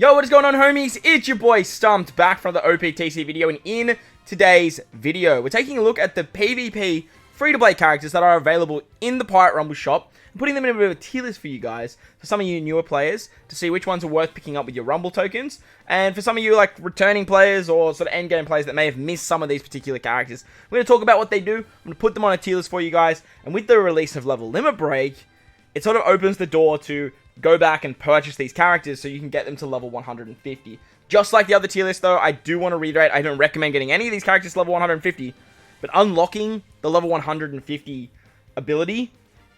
Yo, what is going on, homies? It's your boy Stumped, back from the OPTC video, and in today's video, we're taking a look at the PvP free-to-play characters that are available in the Pirate Rumble shop, and putting them in a bit of a tier list for you guys, for some of you newer players, to see which ones are worth picking up with your Rumble tokens, and for some of you, like, returning players, or sort of endgame players that may have missed some of these particular characters. We're going to talk about what they do, I'm going to put them on a tier list for you guys, and with the release of Level Limit Break, it sort of opens the door to go back and purchase these characters so you can get them to level 150. Just like the other tier list, though, I do want to reiterate, I don't recommend getting any of these characters to level 150, but unlocking the level 150 ability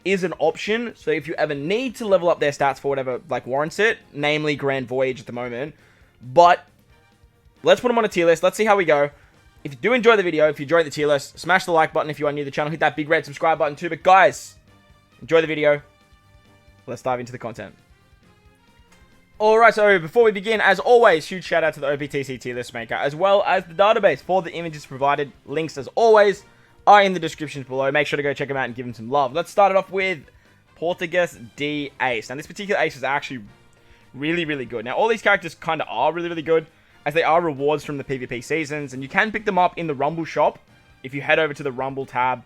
is an option. So if you ever need to level up their stats for whatever, like, warrants it, namely Grand Voyage at the moment, but let's put them on a tier list. Let's see how we go. If you do enjoy the video, if you enjoy the tier list, smash the like button. If you are new to the channel, hit that big red subscribe button too. But guys, enjoy the video. Let's dive into the content. Alright, so before we begin, as always, huge shout out to the OPTC tier list maker, as well as the database for the images provided. Links, as always, are in the descriptions below. Make sure to go check them out and give them some love. Let's start it off with Portuguese D Ace. Now, this particular ace is actually really, really good. Now, all these characters kind of are really, really good, as they are rewards from the PvP seasons, and you can pick them up in the Rumble shop. If you head over to the Rumble tab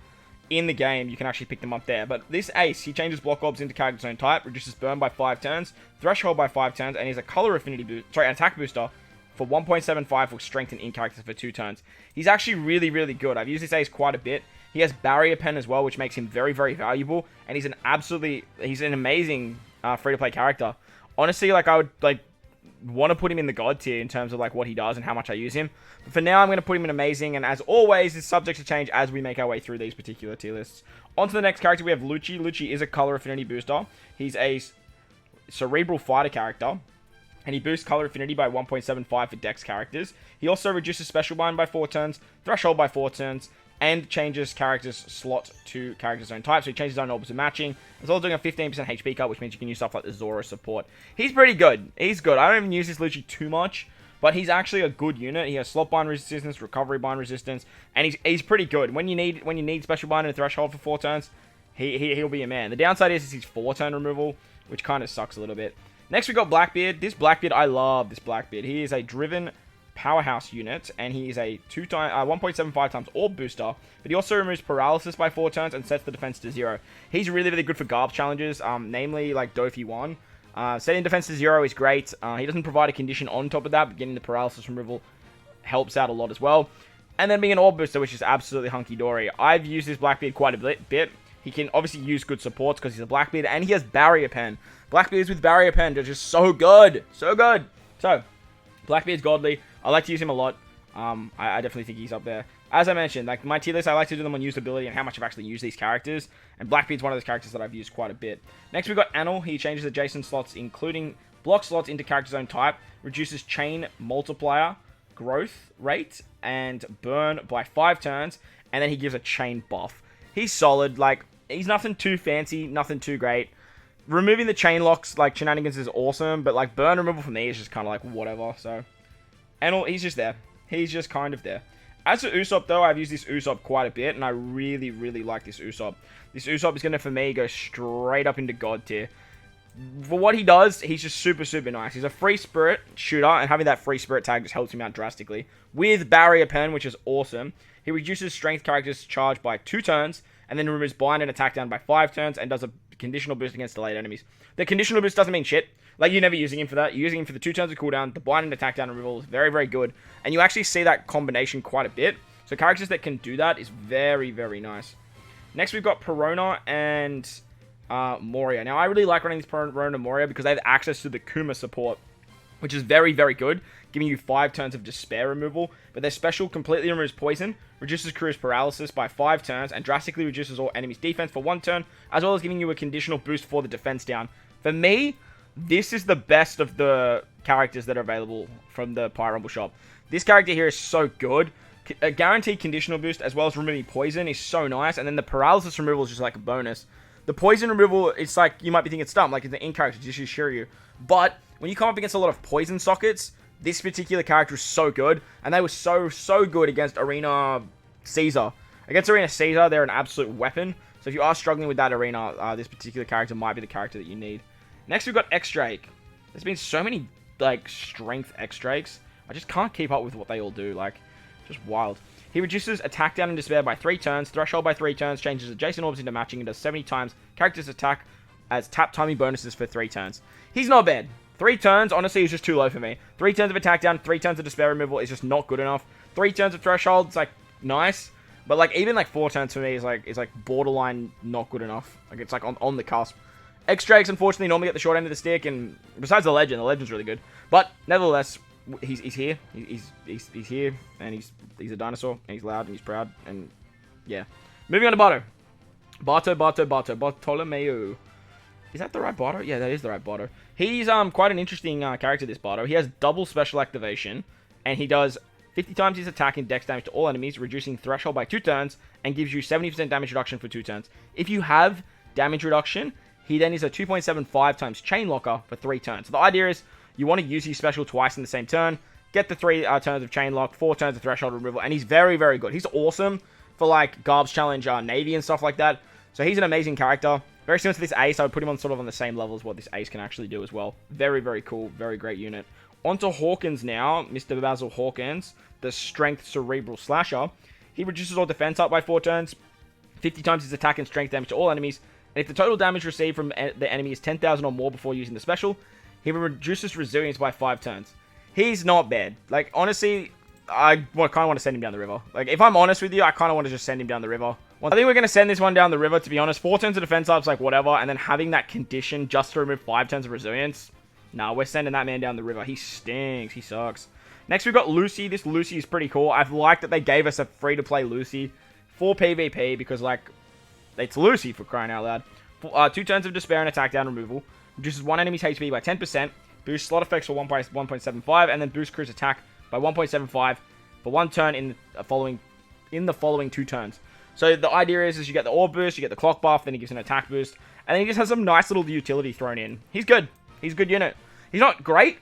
in the game, you can actually pick them up there. But this ace, he changes block orbs into character's own type, reduces burn by 5 turns, threshold by 5 turns, and he's a color affinity boost, sorry, an attack booster for 1.75 for strength and in characters for 2 turns. He's actually really, really good. I've used this ace quite a bit. He has barrier pen as well, which makes him very, very valuable, and he's an amazing free-to-play character. Honestly, like, I would, like, want to put him in the god tier in terms of, like, what he does and how much I use him. But for now, I'm going to put him in amazing, and as always, it's subject to change as we make our way through these particular tier lists. On to the next character, we have Lucci. Lucci is a color affinity booster. He's a cerebral fighter character, and he boosts color affinity by 1.75 for dex characters. He also reduces special bind by 4 turns, threshold by 4 turns, and changes character's slot to character's own type. So he changes his own orbs to matching. As well as doing a 15% HP cut, which means you can use stuff like the Zoro support. He's pretty good. He's good. I don't even use this Lucci too much, but he's actually a good unit. He has slot bind resistance, recovery bind resistance, and he's pretty good. When you need special bind and a threshold for 4 turns, he'll be a man. The downside is he's 4-turn removal, which kind of sucks a little bit. Next we got Blackbeard. This Blackbeard, I love this Blackbeard. He is a driven powerhouse unit, and he is a 1.75 times orb booster, but he also removes paralysis by 4 turns and sets the defense to 0. He's really, really good for Garb challenges, namely like Dofi 1. Setting defense to 0 is great. He doesn't provide a condition on top of that, but getting the paralysis removal helps out a lot as well. And then being an orb booster, which is absolutely hunky-dory. I've used this Blackbeard quite a bit. He can obviously use good supports because he's a Blackbeard, and he has barrier pen. Blackbeards with barrier pen are just so good. So good. So, Blackbeard's godly. I like to use him a lot. I definitely think he's up there. As I mentioned, like my tier list, I like to do them on usability and how much I've actually used these characters. And Blackbeard's one of those characters that I've used quite a bit. Next, we've got Anil. He changes adjacent slots, including block slots, into character's own type. Reduces chain multiplier, growth rate, and burn by 5 turns. And then he gives a chain buff. He's solid. Like, he's nothing too fancy, nothing too great. Removing the chain locks, like, shenanigans is awesome. But, like, burn removal for me is just kind of like whatever. So, Anil, he's just there. He's just kind of there. As for Usopp, though, I've used this Usopp quite a bit, and I really, really like this Usopp. This Usopp is going to, for me, go straight up into God tier. For what he does, he's just super, super nice. He's a free spirit shooter, and having that free spirit tag just helps him out drastically. With barrier pen, which is awesome, he reduces strength characters' charge by 2 turns, and then removes bind and attack down by 5 turns, and does a conditional boost against delayed enemies. The conditional boost doesn't mean shit. Like, you're never using him for that. You're using him for the 2 turns of cooldown. The bind and attack down removal is very, very good. And you actually see that combination quite a bit. So characters that can do that is very, very nice. Next, we've got Perona and Moria. Now, I really like running this Perona and Moria because they have access to the Kuma support, which is very, very good, giving you 5 turns of despair removal. But their special completely removes poison, reduces crew's paralysis by 5 turns, and drastically reduces all enemies' defense for 1 turn, as well as giving you a conditional boost for the defense down. For me, this is the best of the characters that are available from the Pirate Rumble shop. This character here is so good. A guaranteed conditional boost, as well as removing poison, is so nice. And then the paralysis removal is just like a bonus. The poison removal, it's like, you might be thinking Stump, like it's an in-character, just Shiryu. But when you come up against a lot of poison sockets, this particular character is so good. And they were so good against Arena Caesar. Against Arena Caesar, they're an absolute weapon. So if you are struggling with that arena, this particular character might be the character that you need. Next, we've got X-Drake. There's been so many like, strength X-Drakes. I just can't keep up with what they all do. Like, just wild. He reduces attack down and despair by 3 turns, threshold by 3 turns, changes adjacent orbs into matching, and does 70 times character's attack as tap timing bonuses for 3 turns. He's not bad. 3 turns, honestly, is just too low for me. 3 turns of attack down, 3 turns of despair removal is just not good enough. 3 turns of threshold is, like, nice. But, like, even, like, 4 turns for me is like borderline not good enough. Like, it's, like, on the cusp. X-Drakes, unfortunately, normally get the short end of the stick, and besides the Legend's really good. But, nevertheless, he's here. He's here, and he's a dinosaur, and he's loud, and he's proud, and, yeah. Moving on to Bato. Bartolomeo. Is that the right Bato? Yeah, that is the right Bato. He's quite an interesting character, this Bato. He has double special activation, and he does 50 times his attack and dex damage to all enemies, reducing threshold by 2 turns, and gives you 70% damage reduction for 2 turns. If you have damage reduction, he then is a 2.75 times chain locker for 3 turns. So the idea is you want to use his special twice in the same turn, get the 3 turns of chain lock, 4 turns of threshold removal, and he's very, very good. He's awesome for, like, Garbs Challenge Navy and stuff like that. So he's an amazing character. Very similar to this Ace. I would put him on sort of on the same level as what this Ace can actually do as well. Very, very cool. Very great unit. On to Hawkins now. Mr. Basil Hawkins, the Strength Cerebral Slasher. He reduces all defense up by 4 turns, 50 times his attack and strength damage to all enemies. And if the total damage received from the enemy is 10,000 or more before using the special, he reduces resilience by 5 turns. He's not bad. Like, honestly, I kind of want to send him down the river. Like, if I'm honest with you, I kind of want to just send him down the river. I think we're going to send this one down the river, to be honest. 4 turns of defense ups, like, whatever. And then having that condition just to remove 5 turns of resilience. Nah, we're sending that man down the river. He stinks. He sucks. Next, we've got Lucy. This Lucy is pretty cool. I've liked that they gave us a free-to-play Lucy for PvP because, like, it's Lucy, for crying out loud. 2 turns of despair and attack down removal. Reduces one enemy's HP by 10%. Boosts slot effects for 1.75. And then boosts crew's attack by 1.75 for 1 turn in the following 2 turns. So the idea is you get the orb boost, you get the clock buff, then he gives an attack boost, and then he just has some nice little utility thrown in. He's good. He's a good unit. He's not great.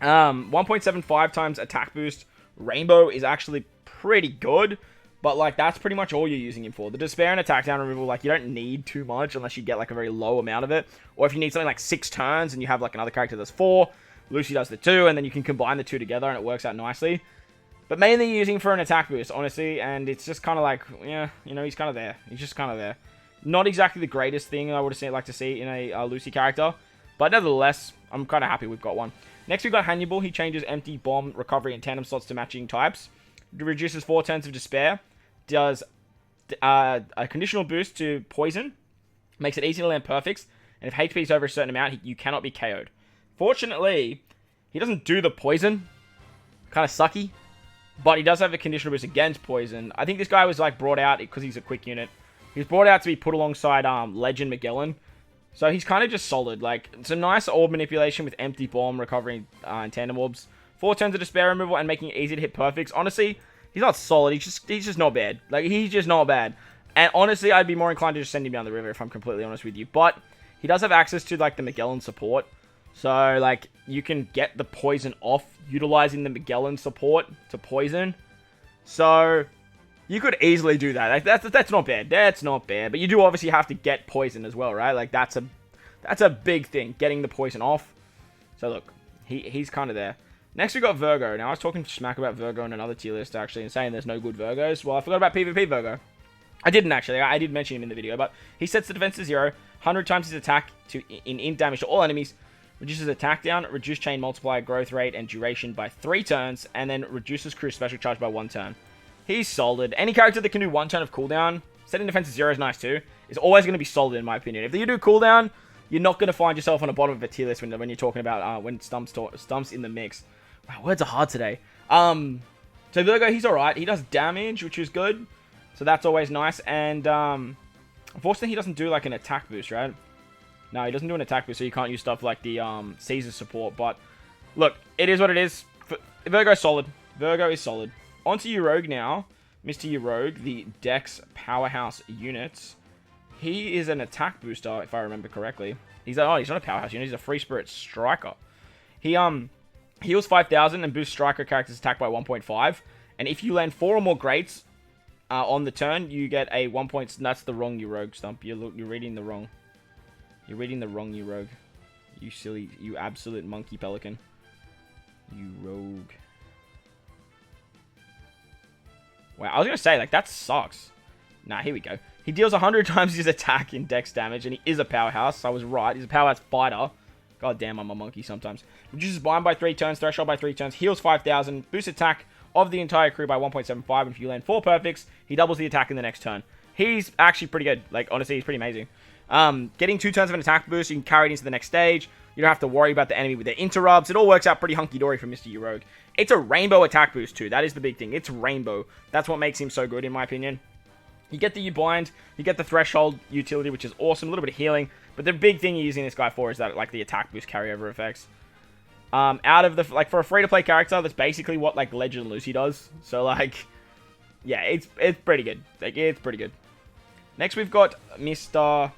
1.75 times attack boost. Rainbow is actually pretty good, but, like, that's pretty much all you're using him for. The despair and attack down removal, like, you don't need too much unless you get, like, a very low amount of it. Or if you need something like 6 turns and you have, like, another character that's 4, Lucy does the 2, and then you can combine the 2 together and it works out nicely. But mainly using for an attack boost, honestly, and it's just kind of like, yeah, you know, he's kind of there. He's just kind of there. Not exactly the greatest thing I would have liked to see in a Lucy character, but nevertheless, I'm kind of happy we've got one. Next, we've got Hannibal. He changes empty, bomb, recovery, and tandem slots to matching types. Reduces 4 turns of despair. Does a conditional boost to poison. Makes it easy to land perfects, and if HP is over a certain amount, you cannot be KO'd. Fortunately, he doesn't do the poison. Kind of sucky. But he does have a conditional boost against poison. I think this guy was, like, brought out because he's a quick unit. He was brought out to be put alongside Legend Magellan. So he's kind of just solid. Like, it's a nice orb manipulation with empty bomb, recovery, and tandem orbs. 4 turns of despair removal and making it easy to hit perfects. Honestly, he's not solid. He's just not bad. Like, he's just not bad. And honestly, I'd be more inclined to just send him down the river if I'm completely honest with you. But he does have access to, like, the Magellan support. So, like, you can get the poison off utilizing the Magellan support to poison. So, you could easily do that. Like, that's not bad. That's not bad. But you do obviously have to get poison as well, right? Like, that's a big thing, getting the poison off. So, look, he's kind of there. Next, we got Virgo. Now, I was talking smack about Virgo in another tier list, actually, and saying there's no good Virgos. Well, I forgot about PvP Virgo. I didn't, actually. I did mention him in the video, but he sets the defense to 0, 100 times his attack in damage to all enemies, reduces attack down, reduce chain multiplier growth rate and duration by 3 turns, and then reduces crew special charge by 1 turn. He's solid. Any character that can do 1 turn of cooldown, setting defense to 0 is nice too, is always going to be solid in my opinion. If you do cooldown, you're not going to find yourself on the bottom of a tier list when you're talking about when Stump's in the mix. Wow, words are hard today. So Virgo, he's alright. He does damage, which is good. So that's always nice. And unfortunately, he doesn't do like an attack boost, right? No, he doesn't do an attack boost, so you can't use stuff like the Caesar support. But look, it is what it is. Virgo's solid. Virgo is solid. On to EGOgotic now. Mr. EGOgotic, the Dex powerhouse unit. He is an attack booster, if I remember correctly. He's not a powerhouse unit. He's a free spirit striker. He heals 5,000 and boosts striker character's attack by 1.5. And if you land 4 or more greats on the turn, you get a 1 point. That's the wrong EGOgotic, Stump. You're reading the wrong. You're reading the wrong EGOgotic. You silly, you absolute monkey pelican. You rogue. Wow, I was gonna say, like, that sucks. Nah, here we go. He deals 100 times his attack in dex damage, and he is a powerhouse. I was right. He's a powerhouse fighter. God damn, I'm a monkey sometimes. Reduces bind by 3 turns, threshold by 3 turns, heals 5,000, boosts attack of the entire crew by 1.75, and if you land 4 perfects, he doubles the attack in the next turn. He's actually pretty good. Like, honestly, he's pretty amazing. Getting 2 turns of an attack boost, you can carry it into the next stage. You don't have to worry about the enemy with their interrupts. It all works out pretty hunky-dory for Mr. Rogue. It's a rainbow attack boost, too. That is the big thing. It's rainbow. That's what makes him so good, in my opinion. You get the U-Bind, you get the Threshold utility, which is awesome. A little bit of healing. But the big thing you're using this guy for is that, like, the attack boost carryover effects. Out of the, like, for a free-to-play character, that's basically what, like, Legend Lucy does. So, like, yeah, it's pretty good. Like, it's pretty good. Next, we've got Mr.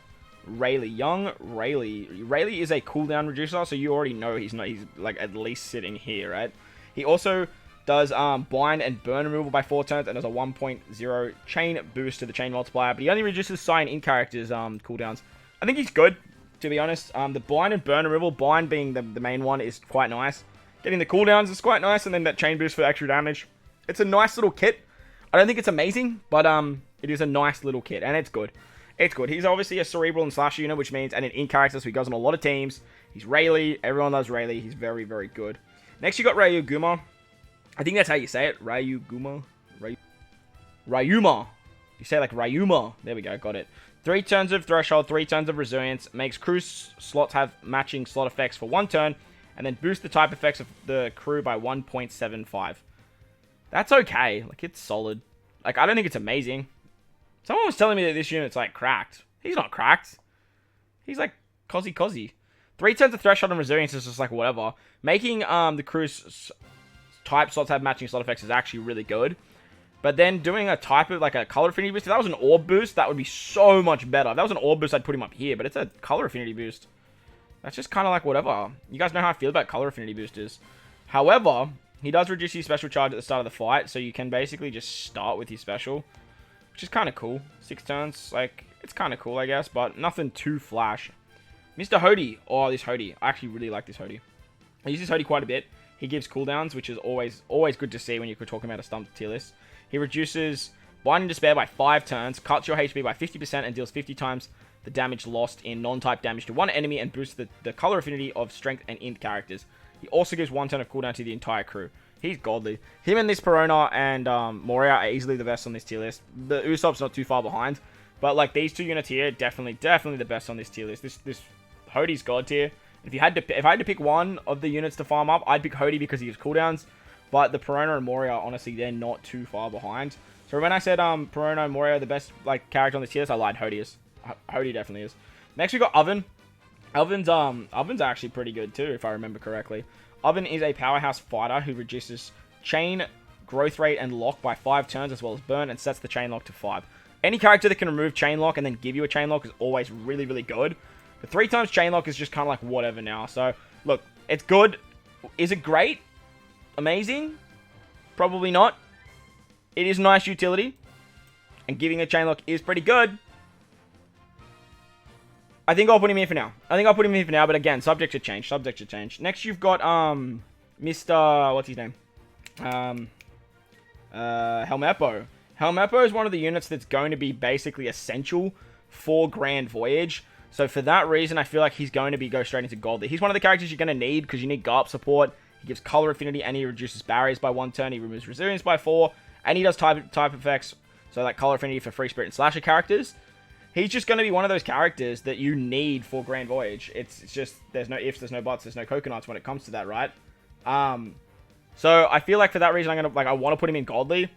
Rayleigh. Young Rayleigh. Rayleigh is a cooldown reducer, so you already know he's like, at least sitting here, right? He also does bind and burn removal by 4 turns, and does a 1.0 chain boost to the chain multiplier, but he only reduces sign-in characters' cooldowns. I think he's good, to be honest. The bind and burn removal, bind being the main one, is quite nice. Getting the cooldowns is quite nice, and then that chain boost for extra damage. It's a nice little kit. I don't think it's amazing, but it is a nice little kit, and it's good. It's good. He's obviously a cerebral and slash unit, which means, and an in-character, so he goes on a lot of teams. He's Rayleigh. Everyone loves Rayleigh. He's very, very good. Next, you got Ryuma. I think that's how you say it. Ryuma. Ryuma. You say it like Ryuma. There we go. Got it. 3 turns of Threshold, 3 turns of Resilience. Makes crew slots have matching slot effects for 1 turn. And then boost the type effects of the crew by 1.75. That's okay. Like, it's solid. Like, I don't think it's amazing. Someone was telling me that this unit's, like, cracked. He's not cracked. He's, like, cozy. 3 turns of Threshold and Resilience is just, like, whatever. Making the crew's type slots have matching slot effects is actually really good. But then doing a type of, like, a color affinity boost, if that was an orb boost, that would be so much better. If that was an orb boost, I'd put him up here. But it's a color affinity boost. That's just kind of like whatever. You guys know how I feel about color affinity boosters. However, he does reduce his special charge at the start of the fight. So you can basically just start with his special, which is kind of cool. 6 turns, like, it's kind of cool, I guess, but nothing too flash. Mr. Hody. Oh, this Hody. I actually really like this Hody. I use this Hody quite a bit. He gives cooldowns, which is always good to see when you're talking about a Stump tier list. He reduces Binding Despair by 5 turns, cuts your HP by 50%, and deals 50 times the damage lost in non-type damage to one enemy, and boosts the color affinity of strength and int characters. He also gives 1 turn of cooldown to the entire crew. He's godly. Him and this Perona and Moria are easily the best on this tier list. The Usopp's not too far behind. But, like, these 2 units here, definitely the best on this tier list. This Hody's god tier. If I had to pick one of the units to farm up, I'd pick Hody because he gives cooldowns. But the Perona and Moria, honestly, they're not too far behind. So when I said Perona and Moria are the best, like, character on this tier list, I lied. Hody is. Hody definitely is. Next, we got Oven. Oven's actually pretty good too, if I remember correctly. Oven is a powerhouse fighter who reduces chain growth rate and lock by 5 turns, as well as burn, and sets the chain lock to 5. Any character that can remove chain lock and then give you a chain lock is always really, really good. But 3 times chain lock is just kind of like whatever now. So, look, it's good. Is it great? Amazing? Probably not. It is nice utility. And giving a chain lock is pretty good. I think I'll put him here for now. But again, subject to change. Next, you've got, Mr. What's his name? Helmeppo. Helmeppo is one of the units that's going to be basically essential for Grand Voyage. So for that reason, I feel like he's going to go straight into Godly. He's one of the characters you're going to need because you need Garp support. He gives color affinity and he reduces barriers by 1 turn. He removes resilience by 4. And he does type effects. So like color affinity for free spirit and slasher characters. He's just going to be one of those characters that you need for Grand Voyage. It's just, there's no ifs, there's no buts, there's no coconuts when it comes to that, right? So I feel like for that reason, I want to put him in Godly.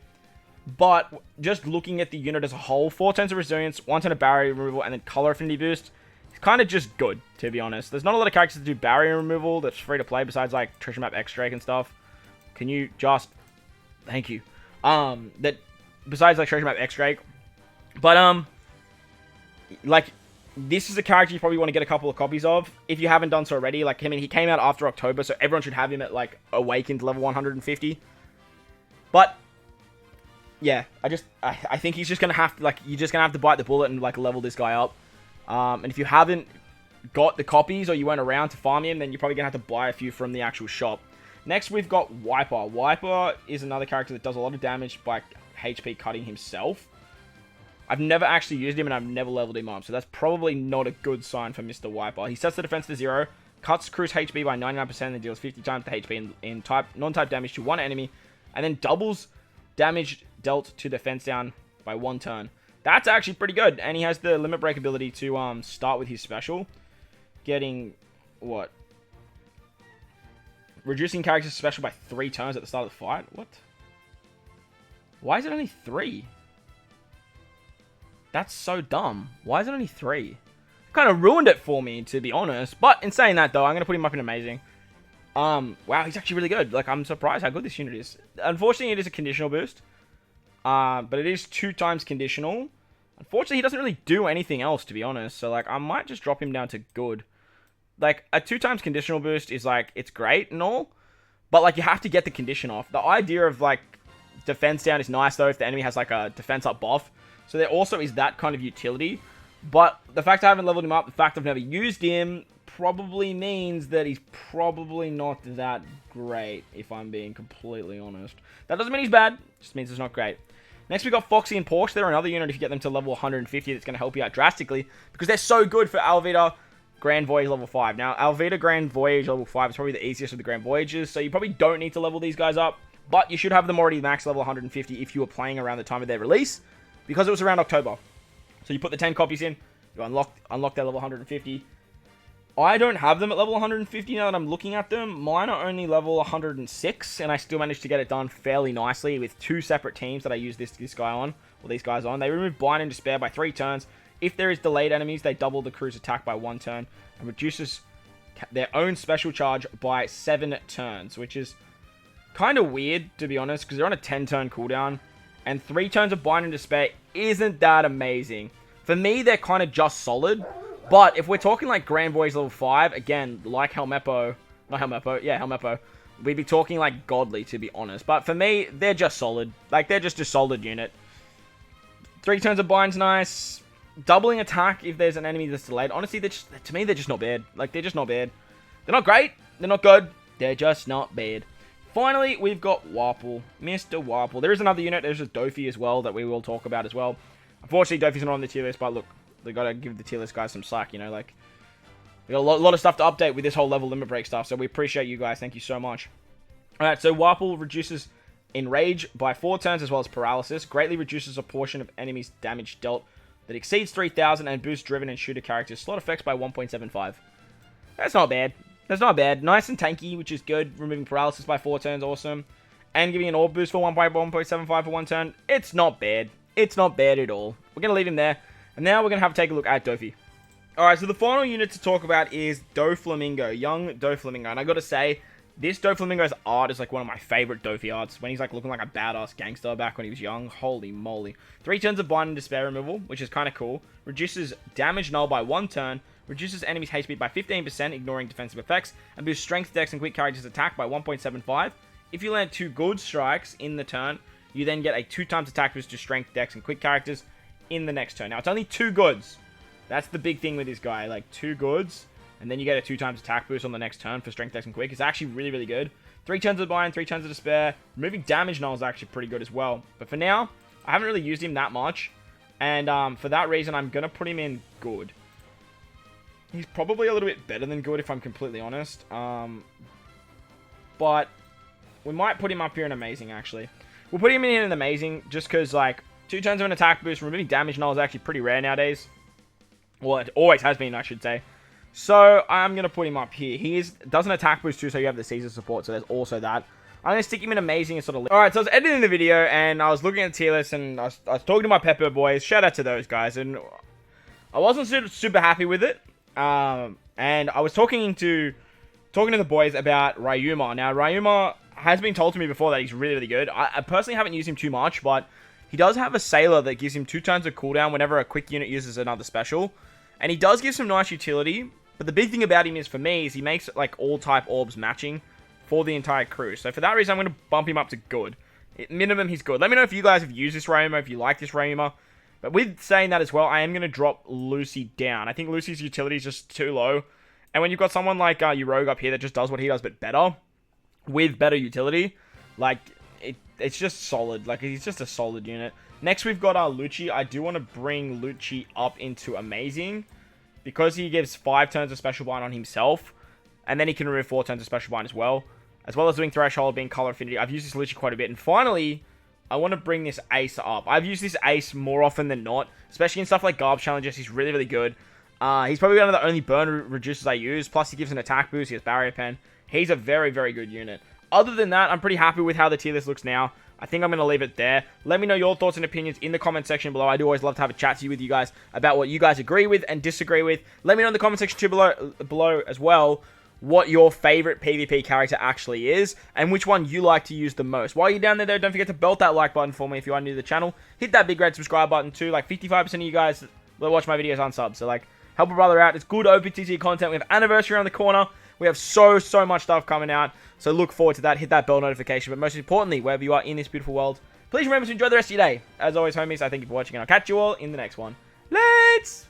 But just looking at the unit as a whole, 4 turns of resilience, 1 turn of barrier removal, and then color affinity boost. It's kind of just good, to be honest. There's not a lot of characters that do barrier removal that's free to play besides like Treasure Map X-Drake and stuff. Can you just... Thank you. That besides like Treasure Map X-Drake. But, like, this is a character you probably want to get a couple of copies of. If you haven't done so already. Like, I mean, he came out after October, so everyone should have him at, like, Awakened level 150. But... yeah, I think he's just going to have to, like, you're just going to have to bite the bullet and, like, level this guy up. And if you haven't got the copies or you weren't around to farm him, then you're probably going to have to buy a few from the actual shop. Next, we've got Wiper. Wiper is another character that does a lot of damage by HP cutting himself. I've never actually used him, and I've never leveled him up, so that's probably not a good sign for Mr. Wiper. He sets the defense to 0, cuts crew's HP by 99%, and deals 50 times the HP in non-type damage to one enemy, and then doubles damage dealt to defense down by 1 turn. That's actually pretty good, and he has the limit break ability to start with his special, getting, what? Reducing character's special by 3 turns at the start of the fight? What? Why is it only 3? That's so dumb. Why is it only 3? Kind of ruined it for me, to be honest. But in saying that, though, I'm going to put him up in amazing. Wow, he's actually really good. Like, I'm surprised how good this unit is. Unfortunately, it is a conditional boost. But it is 2 times conditional. Unfortunately, he doesn't really do anything else, to be honest. So, like, I might just drop him down to good. Like, a 2 times conditional boost is, like, it's great and all. But, like, you have to get the condition off. The idea of, like, defense down is nice, though, if the enemy has, like, a defense up buff. So there also is that kind of utility. But the fact I haven't leveled him up, the fact I've never used him, probably means that he's probably not that great, if I'm being completely honest. That doesn't mean he's bad, just means it's not great. Next, we got Foxy and Porsche. They're another unit if you get them to level 150 that's going to help you out drastically, because they're so good for Alvita Grand Voyage level 5. Now, Alvita Grand Voyage level 5 is probably the easiest of the Grand Voyages, so you probably don't need to level these guys up, but you should have them already max level 150 if you were playing around the time of their release, because it was around October. So you put the 10 copies in, you unlock their level 150. I don't have them at level 150 now that I'm looking at them. Mine are only level 106, and I still managed to get it done fairly nicely with 2 separate teams that I use this guy on, or these guys on. They remove Blind and Despair by 3 turns. If there is delayed enemies, they double the crew's attack by 1 turn, and reduces their own special charge by 7 turns, which is kind of weird, to be honest, because they're on a 10-turn cooldown. And 3 turns of Bind and Despair isn't that amazing. For me, they're kind of just solid. But if we're talking like Grand Voyage level 5, again, like Helmeppo, we'd be talking like godly, to be honest. But for me, they're just solid. Like, they're just a solid unit. 3 turns of Bind's nice. Doubling attack if there's an enemy that's delayed. Honestly, to me, they're just not bad. Like, they're just not bad. They're not great. They're not good. They're just not bad. Finally, we've got Warple. Mr. Warple. There is another unit. There's just Dofi as well that we will talk about as well. Unfortunately, Dofi's not on the tier list, but look, they got to give the tier list guys some slack, you know, like, we got a lot of stuff to update with this whole level limit break stuff, so we appreciate you guys. Thank you so much. Alright, so Warple reduces Enrage by 4 turns as well as Paralysis, greatly reduces a portion of enemies' damage dealt that exceeds 3,000 and boosts driven and shooter characters' slot effects by 1.75. That's not bad. That's not bad. Nice and tanky, which is good. Removing Paralysis by 4 turns, awesome. And giving an Orb boost for 1.75 for 1 turn. It's not bad. It's not bad at all. We're going to leave him there. And now we're going to have to take a look at Dofi. Alright, so the final unit to talk about is Doflamingo. Young Doflamingo. And I got to say, this Doflamingo's art is like one of my favorite Dofi arts. When he's like looking like a badass gangster back when he was young. Holy moly. 3 turns of Bind and Despair removal, which is kind of cool. Reduces damage null by 1 turn. Reduces enemies' HP by 15%, ignoring defensive effects, and boosts strength, dex, and quick characters' attack by 1.75. If you land 2 good strikes in the turn, you then get a 2 times attack boost to strength, dex, and quick characters in the next turn. Now, it's only 2 goods. That's the big thing with this guy. Like, 2 goods, and then you get a 2 times attack boost on the next turn for strength, dex, and quick. It's actually really, really good. 3 turns of Bind, 3 turns of Despair. Removing damage null is actually pretty good as well. But for now, I haven't really used him that much, and for that reason, I'm going to put him in good. He's probably a little bit better than good, if I'm completely honest. But we might put him up here in amazing, actually. We'll put him in an amazing, just because, like, 2 turns of an attack boost, removing damage null is actually pretty rare nowadays. Well, it always has been, I should say. So, I'm going to put him up here. He does an attack boost too, so you have the Caesar support, so there's also that. I'm going to stick him in amazing and sort of... Alright, so I was editing the video, and I was looking at the tier list, and I was talking to my Pepper boys. Shout out to those guys, and I wasn't super happy with it. And I was talking to the boys about Ryoiin. Now, Ryoiin has been told to me before that he's really, really good. I personally haven't used him too much, but he does have a Sailor that gives him 2 turns of cooldown whenever a quick unit uses another special. And he does give some nice utility, but the big thing about him is, for me, is he makes, like, all type orbs matching for the entire crew. So for that reason, I'm going to bump him up to good. At minimum, he's good. Let me know if you guys have used this Ryoiin, if you like this Ryoiin. But with saying that as well, I am going to drop Lucy down. I think Lucy's utility is just too low. And when you've got someone like Rogue up here that just does what he does, but better, with better utility. Like, it's just solid. Like, he's just a solid unit. Next, we've got our Lucci. I do want to bring Lucci up into Amazing, because he gives 5 turns of Special Bind on himself, and then he can remove 4 turns of Special Bind as well as doing Threshold, being Color Affinity. I've used this Lucci quite a bit. And finally, I want to bring this Ace up. I've used this Ace more often than not, especially in stuff like Garbage Challenges. He's really, really good. He's probably one of the only burn reducers I use. Plus, he gives an attack boost. He has Barrier Pen. He's a very, very good unit. Other than that, I'm pretty happy with how the tier list looks now. I think I'm going to leave it there. Let me know your thoughts and opinions in the comment section below. I do always love to have a chat with you guys about what you guys agree with and disagree with. Let me know in the comment section too below as well what your favorite PvP character actually is and which one you like to use the most. While you're down there, though, don't forget to belt that like button for me if you are new to the channel. Hit that big red subscribe button too. Like 55% of you guys that watch my videos aren't subs. So like, help a brother out. It's good OPTC content. We have anniversary around the corner. We have so much stuff coming out. So look forward to that. Hit that bell notification. But most importantly, wherever you are in this beautiful world, please remember to enjoy the rest of your day. As always, homies, I thank you for watching, and I'll catch you all in the next one. Let's